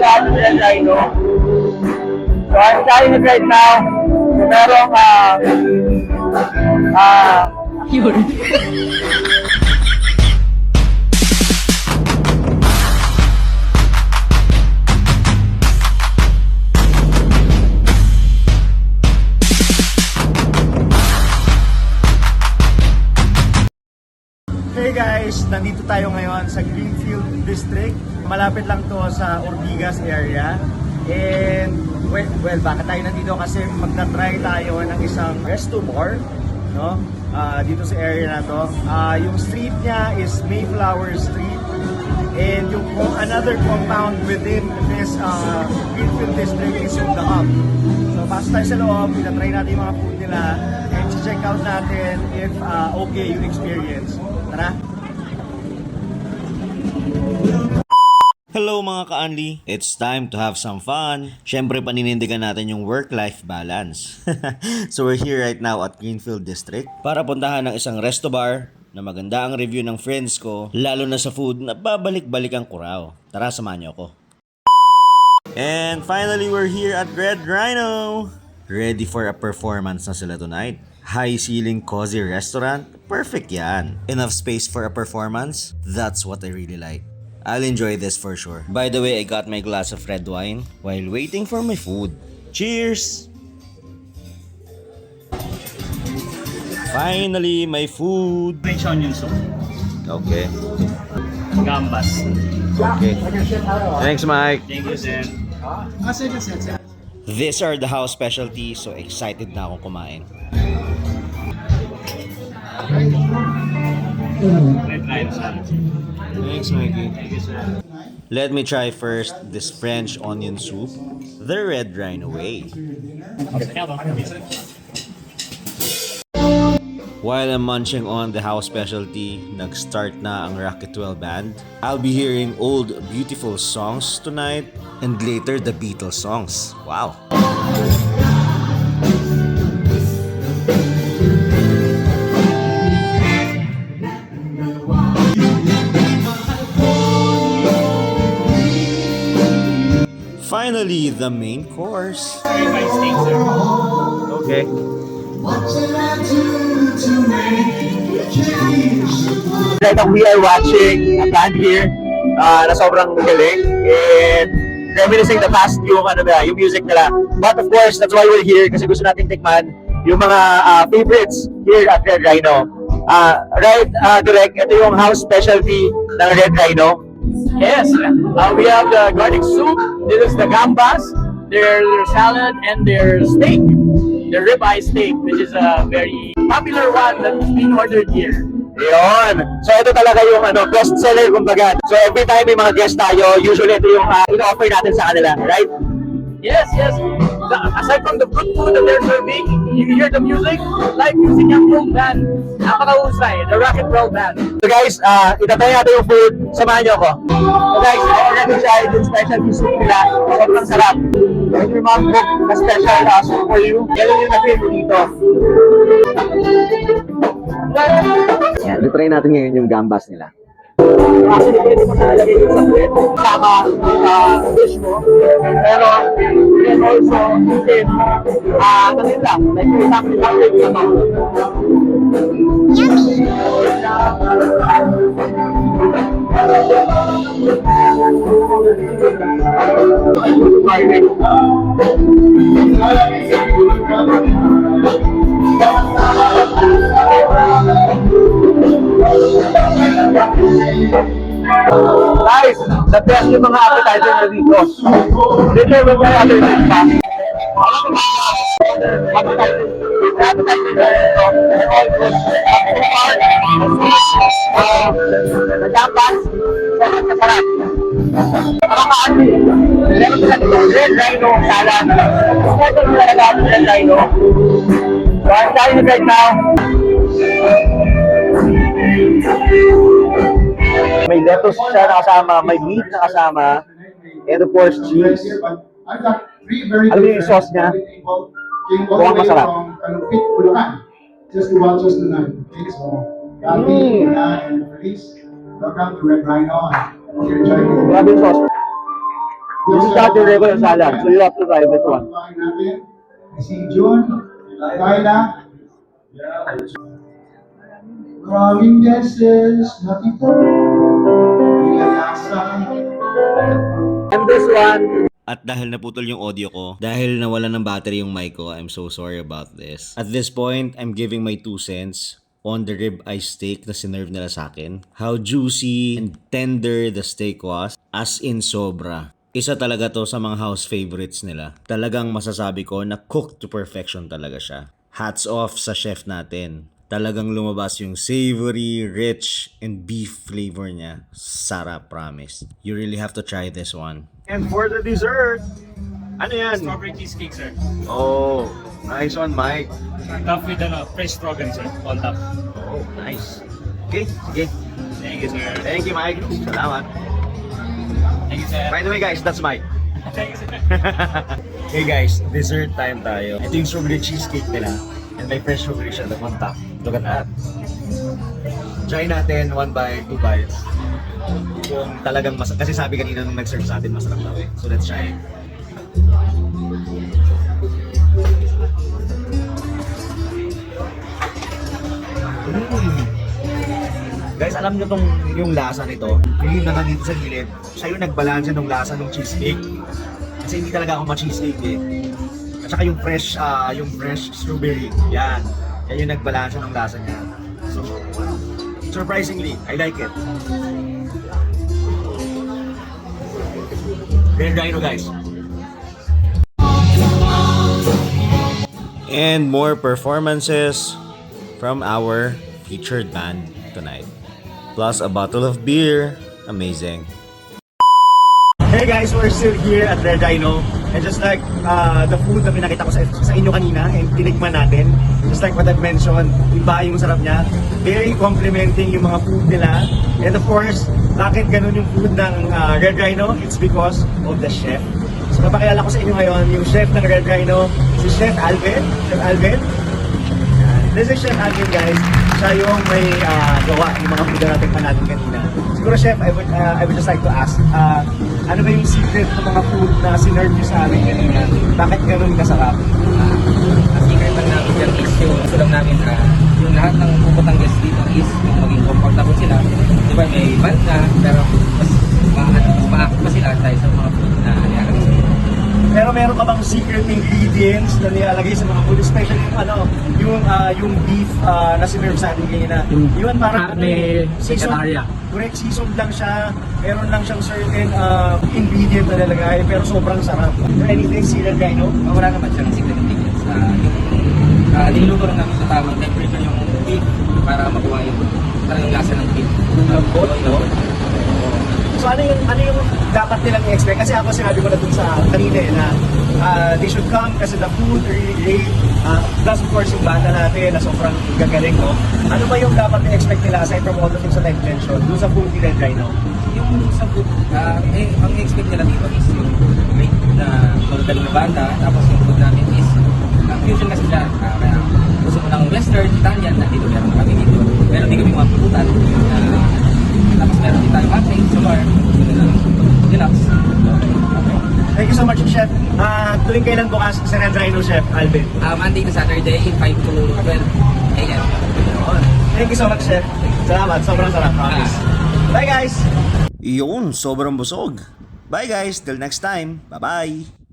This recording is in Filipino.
lahat ng Red Rhino. So I'm trying it right now. So merong Yun. Hey guys, nandito tayo ngayon sa Greenfield District. Malapit lang to sa Ortigas area. And well, bakit tayo nandito? Kasi magta-try tayo ng isang resto bar, no? Dito sa area na to. Yung street niya is Mayflower Street. And yung another compound within this Greenfield District is yung The Hub. So pasok tayo sa loob, pinatry natin yung mga food nila and check out natin if okay yung experience. Tara! Hello mga ka-Anli! It's time to have some fun! Siyempre paninindigan natin yung work-life balance. So we're here right now at Greenfield District para puntahan ng isang resto bar na maganda ang review ng friends ko, lalo na sa food na babalik-balik ang kuraw. Tara, samahan niyo ako. And finally, we're here at Red Rhino! Ready for a performance na sila tonight. High-ceiling cozy restaurant? Perfect yan. Enough space for a performance? That's what I really like. I'll enjoy this for sure. By the way, I got my glass of red wine while waiting for my food. Cheers! Finally, my food! French onion soup. Okay. Gambas. Okay. Thanks, Mike. Thank you, sir. These are the house specialties, so excited na akong kumain. Red Rhino salad. Thanks, Mikey. Thank you, sir. Let me try first this French onion soup, the Red Rhino way. While I'm munching on the house specialty, nag-start na ang Rocket 12 band. I'll be hearing old beautiful songs tonight and later the Beatles songs. Wow! Finally, the main course. Ribeye steak, sir. Okay. Right now, we are watching a band here na sobrang galing and reminiscing the past yung yung music nila. But of course, that's why we're here kasi gusto natin tikman yung mga favorites here at Red Rhino. Right, Direk, ito yung house specialty ng Red Rhino. Yes, we have the garlic soup, this is the gambas, their salad, and their steak, the ribeye steak, which is a very popular one that's being ordered here. Yun. So ito talaga yung best seller kumbaga. So every time may mga guest tayo, usually ito yung ino-offer natin sa kanila, right? Yes, yes. Aside from the good food that they're serving, you hear the music, live music yung full band. Napakahusay, the Rocket 12 band. So guys, itatry natin yung food. Samahan niyo ako. So guys, I already tried yung specialty soup nila. Sobrang sarap. When your mom cook a special soup for you, ganun yung na-feel dito. Yan, try natin ngayon yung gambas nila. Actually, pwede mo na lagay yung sa bread. Tama fish mo. Pero, then also, you can, ganun lang. Like, for example, yung garlic naman. Guys, the best yung mga appetizer na dito. Dito yung mga other things pa. Appetizer na dito. All good. Nagkapas. Masarap. Mga ka-andi. Meron sila dito. Red Rhino salad. Special nila lahat ng Red Rhino. So I'm trying it right now. May lettuce siya na kasama, may meat na kasama, and of course, cheese. Alam mo yung sauce niya? Mukhang masarap. Just to watch us tonight. Okay, so Gabby, and Felice, welcome to Red Rhino. You're enjoying it. Grabe yung sauce. This is not your regular salad, so you have to try this one. Kain natin. I see June, Kayla. Maraming beses natito. Nilayasan. And this one, At dahil naputol yung audio ko, dahil nawala ng battery yung mic ko, I'm so sorry about this. At this point, I'm giving my 2 cents on the ribeye steak na sinerve nila sa akin. How juicy and tender the steak was. As in sobra. Isa talaga to sa mga house favorites nila. Talagang masasabi ko na cooked to perfection talaga siya. Hats off sa chef natin. Talagang lumabas yung savory, rich, and beef flavor niya. Sarap, promise. You really have to try this one. And for the dessert, ano yan? Strawberry cheesecake, sir. Oh, nice one, Mike. Topped with fresh strawberry, sir. On top. Oh, nice. Okay, sige. Thank you, sir. Thank you, Mike. Salamat. Thank you, sir. By the way, guys, that's Mike. Thank you, sir. Hey guys, dessert time tayo. Ito yung strawberry cheesecake nila. And may fresh strawberry siya on top. Look at that. Try natin 1 bite, 2 bites. Yung talagang kasi sabi kanina nung nag-serve sa atin, masarap daw eh. So let's try it. Guys, alam nyo tong yung lasa nito. Yung na nandito sa gilid, siya yung nagbalanse ng lasa ng cheesecake. Kasi hindi talaga ako ma-cheesecake eh. At saka yung fresh strawberry. Yan. Yan yung nagbalanse ng lasa niya. So, surprisingly, I like it. Red Rhino, guys. And more performances from our featured band tonight. Plus a bottle of beer. Amazing. Hey guys, we're still here at Red Rhino. And just like the food na pinakita ko sa inyo kanina and tinikman natin, just like what I've mentioned, iba yung sarap niya. Very complimenting yung mga food nila. And of course, bakit ganun yung food ng Red Rhino? It's because of the chef. So papakilala ko sa inyo ngayon yung chef ng Red Rhino, si Chef Alvin. Chef Alvin. This is Chef Alvin, guys. Siya yung may gawa yung mga food na natin pa natin kanina. Siguro Chef, I would just like to ask, ano ba yung secret ng mga food na sinerve nyo sa amin kanina? Bakit ganun kasarap? Ang secret lang namin dyan is yung gusto lang namin na yung lahat ng puputang guests dito is yung maging comfortable sila. Di ba may band na, pero mas maakit pa sila dahil sa mga food na nilalagay sa inyo. Pero meron ka bang secret ingredients na nilalagay sa mga food? Especially yung beef na sinerve sa atin kanina. Yun parang vegetarian. correct, seasoned lang siya. Meron lang siyang certain ingredient na nilalagay, pero sobrang sarap. Anything sila Rhino? Wala naman siyang secret ingredients. Niluto lang namin sa tamang temperature yung beef para makuha yung talagang lasa ng beef. Lambot, no? So ano yung dapat nilang i-expect? Kasi ako sinabi ko na dun sa kanina na they should come kasi the food really great. Plus of course yung banda natin na sobrang gagaling, no? Ano ba yung dapat i-expect nila aside from all the things that I've mentioned dun sa food ni Red Rhino? Yung sa food, ang expect nila dito is yung great na magaling na banda, tapos yung food namin is fusion kasi siya. Kaya gusto mo ng western, Italian, na dito meron kami dito. Pero hindi kami mapuputan. Tapos meron din tayo matching, sumar, deluxe. Thank you so much, Chef. Tuwing kailan bukas sa Red Rhino, Chef Alvin? Monday to Saturday, 5 to 12 a.m. Thank you so much, Chef. Salamat, sobrang sarap, promise. Bye guys! Yun, sobrang busog. Bye guys, till next time. Bye-bye.